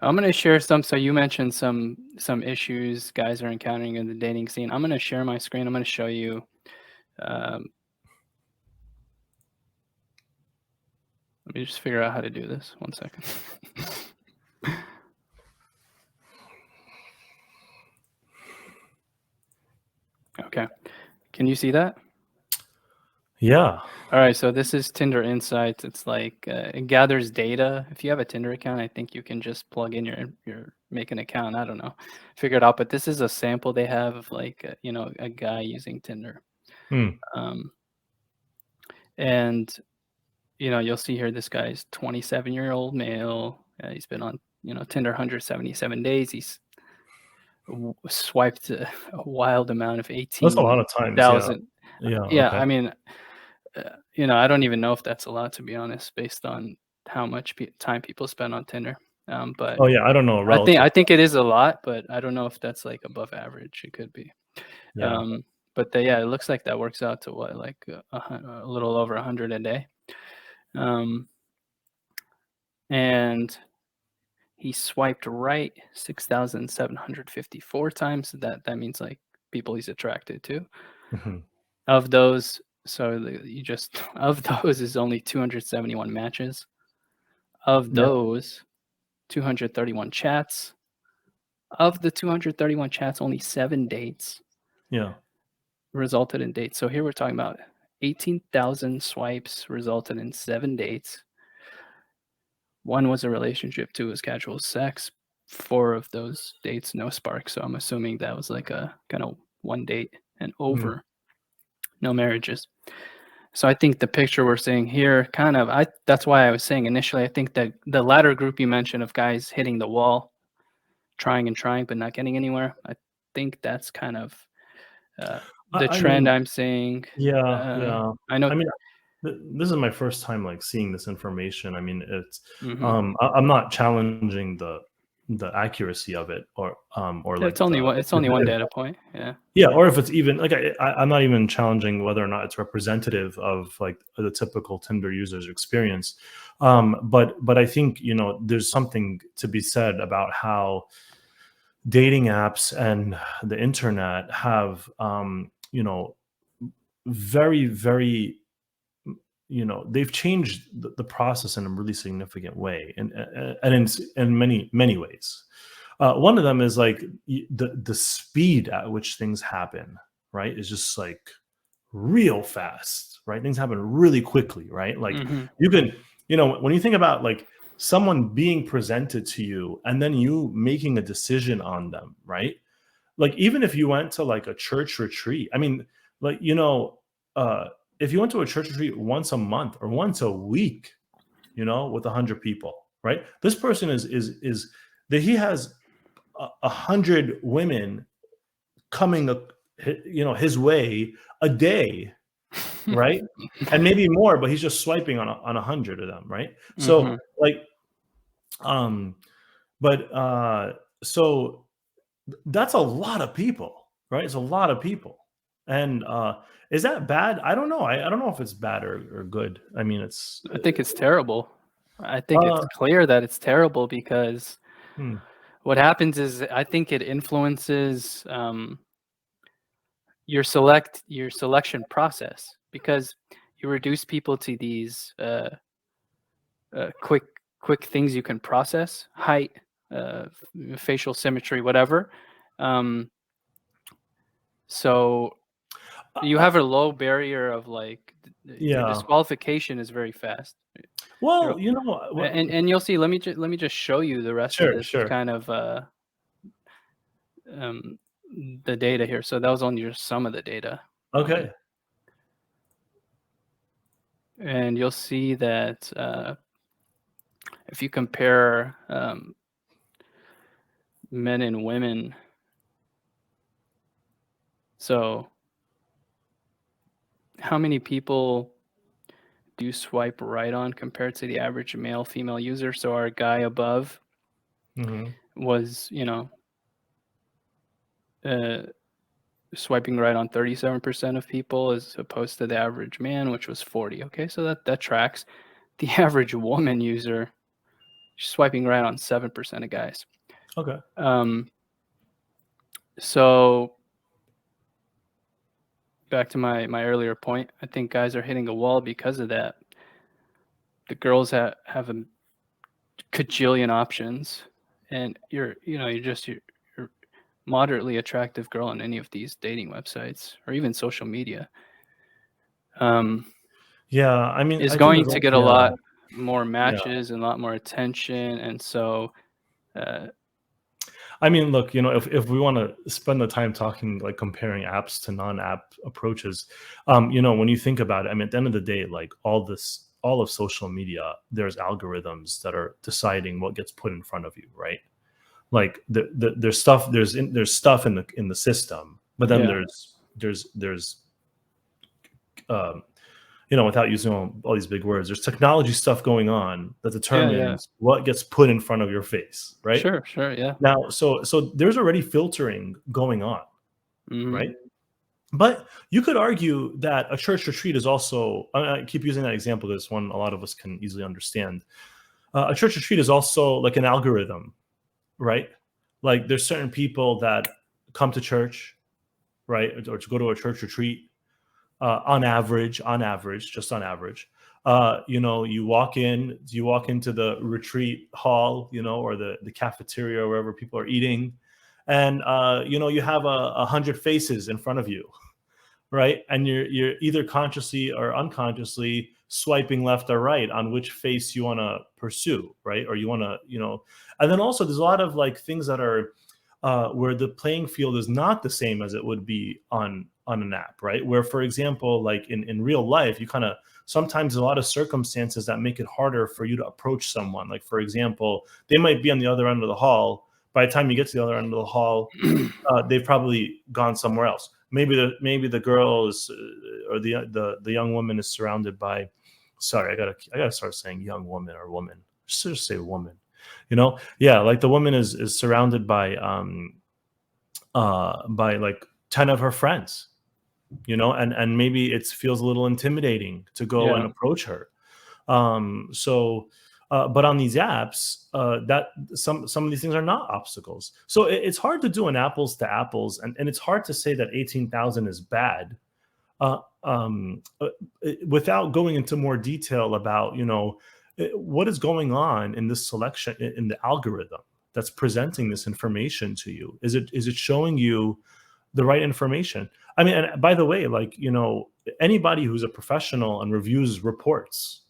I'm gonna share some. So you mentioned some issues guys are encountering in the dating scene. I'm gonna share my screen. I'm gonna show you. Um, Let me just figure out how to do this. 1 second. Okay. Can you see that? Yeah. All right. So this is Tinder Insights. It's like it gathers data. If you have a Tinder account, I think you can just plug in your make an account. I don't know, figure it out. But this is a sample they have of like a guy using Tinder. Hmm. Um, and you'll see here this guy's 27-year-old male. He's been on Tinder 177 days. He's swiped a wild amount of That's a lot of times. Yeah. 18,000. Yeah. Yeah, Okay. I mean, I don't even know if that's a lot, to be honest, based on how much time people spend on Tinder. But Oh yeah. I don't know. I think Relative. I think it is a lot, but I don't know if that's like above average. It could be. Yeah. But yeah, it looks like that works out to what, like a little over 100 a day. And he swiped right 6,754 times. That means like people he's attracted to. Mhm. Of those, of those is only 271 matches. Of Yeah. those, 231 chats. Of the 231 chats, only 7 dates Yeah. resulted in dates. So here we're talking about 18,000 swipes resulted in 7 dates. 1 was a relationship, 2 was casual sex. 4 of those dates, no spark. So I'm assuming that was like a kind of 1 date and Mm. over, no marriages. So I think the picture we're seeing here that's why I was saying initially, I think that the latter group you mentioned of guys hitting the wall, trying and trying, but not getting anywhere, I think that's kind of the I trend mean, I'm seeing. yeah. Yeah. I know. I mean, this is my first time like seeing this information. I mean, it's Mhm. I'm not challenging the accuracy of it or like It's only the one data point. Yeah. yeah, or if it's even like I'm not even challenging whether or not it's representative of like the typical Tinder user's experience. But I think there's something to be said about how dating apps and the internet have very very they've changed the process in a really significant way and in many ways. One of them is like the speed at which things happen, right, is just like real fast, right? Things happen really quickly, right? Like Mhm. you can, when you think about like someone being presented to you and then you making a decision on them, right? Like even if you went to like a church retreat, I mean, like uh if you went to a church retreat once a month or once a week, with 100 people, right? This person is that he has 100 women coming his way a day, right? And maybe more, but he's just swiping on 100 of them, right? So Mhm. like um but so that's a lot of people, right? It's a lot of people. And is that bad? I don't know. I don't know if it's bad or good. I mean, it's I think it's terrible. I think it's uh clear that it's terrible because hmm, what happens is I think it influences your selection process because you reduce people to these quick things you can process, height, facial symmetry, whatever. Um, so you uh, have a low barrier of like your yeah. disqualification is very fast. You're, Well, you know what? and you'll see. Let me just show you the rest of Sure, this sure. kind of um, the data here. So that was only just some of the data. Okay. And you'll see that if you compare men and women, so how many people do you swipe right on compared to the average male female user? So our guy above Hmm. was, uh, swiping right on 37% of people as opposed to the average man, which was 40. Okay, so that tracks. The average woman user She's swiping right on 7% of guys. Okay. Um, so back to my earlier point, I think guys are hitting a wall because of that. The girls have a cajillion options, and you're moderately attractive girl on any of these dating websites or even social media, um, Yeah, I mean, is I think going there's to al get a yeah, lot more yeah. matches and a lot more attention, and so uh, I mean, look, if we wanna spend the time talking, like, comparing apps to non-app approaches, when you think about it, I mean, at the end of the day, like, all of social media, there's algorithms that are deciding what gets put in front of you, right? Like, there's stuff in the system, but then yeah, there's, um without using all these big words, there's technology stuff going on that yeah, determines what gets put in front of your face, right? sure, yeah, Now, so there's already filtering going on, hmm right? But you could argue that a church retreat is also, I keep using that example because it's one a lot of us can easily understand. A church retreat is also like an algorithm, right? Like there's certain people that come to church, right? Or to go to a church retreat on average, just on average. You walk into the retreat hall, or the cafeteria or wherever people are eating, and you have 100 faces in front of you, right? And you're either consciously or unconsciously swiping left or right on which face you want to pursue, right? Or you want to, and then also there's a lot of like things that are where the playing field is not the same as it would be on an app, right? Where, for example, like in real life, you kind of sometimes a lot of circumstances that make it harder for you to approach someone. Like, for example, they might be on the other end of the hall. By the time you get to the other end of the hall, they've probably gone somewhere else. Maybe the girl is or the young woman is surrounded by. Sorry, I gotta start saying young woman or woman. Just say woman. Yeah, like the woman is surrounded by like 10 of her friends, and maybe it feels a little intimidating to go and yeah, approach her. But on these apps, that some of these things are not obstacles. So it's hard to do an apples to apples, and it's hard to say that 18,000 is bad uh, um, uh, without going into more detail about what is going on in this selection in the algorithm that's presenting this information to you. Is it showing you the right information? I mean, and by the way, like, anybody who's a professional and reviews reports,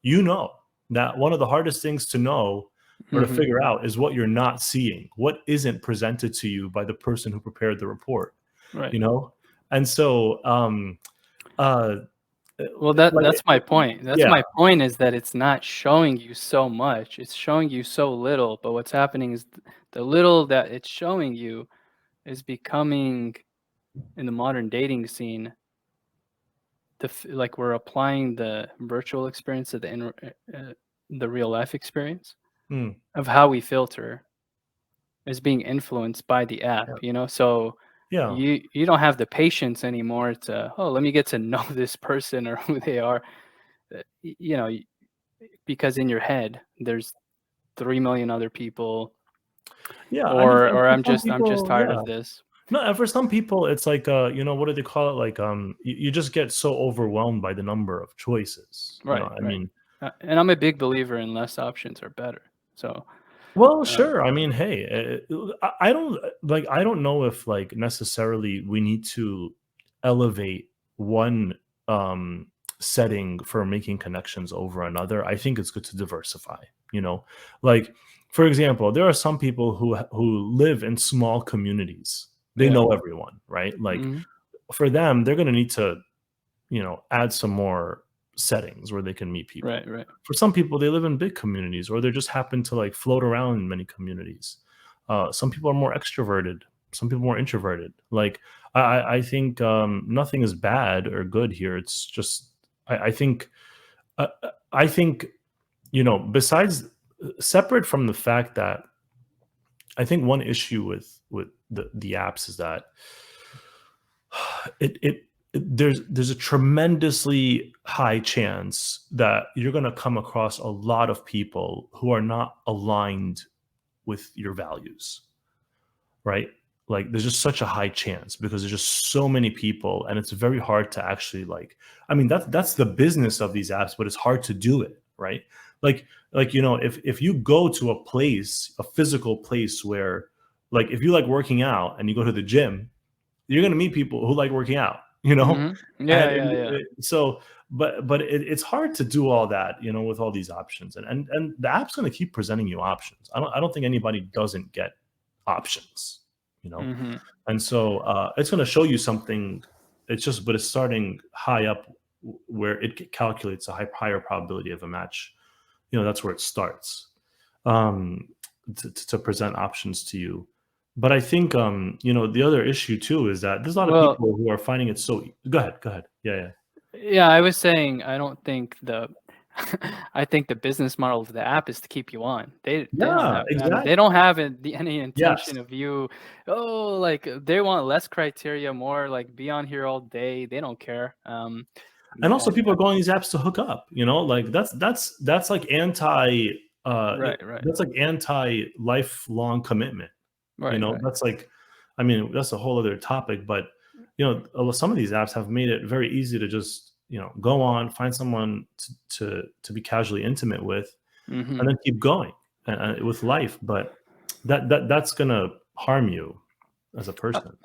that one of the hardest things to know or to hmm figure out is what you're not seeing, what isn't presented to you by the person who prepared the report, right. you know? And so, uh, Well, that like, that's my point. That's yeah, my point is that it's not showing you so much. It's showing you so little, but what's happening is the little that it's showing you is becoming in the modern dating scene like we're applying the virtual experience to the real life experience mm, of how we filter is being influenced by the app, yeah, so yeah, you don't have the patience anymore to, oh, let me get to know this person or who they are, because in your head there's 3 million other people, yeah. I mean, or for some I'm just people, tired yeah. of this. No, and for some people, it's like, what do they call it? Like, you just get so overwhelmed by the number of choices. Right, I right. mean, And I'm a big believer in less options are better. So, well, uh, sure. I mean, hey, I don't know if like necessarily we need to elevate one um setting for making connections over another. I think it's good to diversify, you know. Like, for example, there are some people who live in small communities. They yeah. know everyone, right? Like Mhm. for them, they're going to need to add some more settings where they can meet people. Right, right. For some people, they live in big communities or they just happen to like float around in many communities. Some people are more extroverted, some people more introverted. Like, I think nothing is bad or good here. It's just, I think, I think, besides, separate from the fact that I think one issue with the apps is that it there's a tremendously high chance that you're going to come across a lot of people who are not aligned with your values, right? Like there's just such a high chance because there's just so many people, and it's very hard to actually like. I mean, that's the business of these apps, but it's hard to do it, right? Like if you go to a place, a physical place where, like, if you like working out and you go to the gym, you're going to meet people who like working out, Mhm. and Yeah, yeah, yeah. so, but it's hard to do all that, with all these options, and the app's going to keep presenting you options. I don't think anybody doesn't get options, you know, Mhm. and so it's going to show you something. But it's starting high up where it calculates a higher probability of a match. That's where it starts, um, to present options to you. But I think, the other issue too is that there's a lot of Well, people who are finding it so. Go ahead. Yeah, yeah, yeah, I was saying I don't think the I think the business model of the app is to keep you on. They don't yeah, have exactly. they don't have any Yes, intention of you, oh, like, they want less criteria, more like be on here all day. They don't care. and also And people are going to these apps to hook up. Like that's like anti. right, right, That's like anti lifelong commitment. right, right. That's like, I mean, that's a whole other topic, but some of these apps have made it very easy to just go on, find someone to be casually intimate with, and Mhm. then keep going with life. But that's gonna harm you as a person.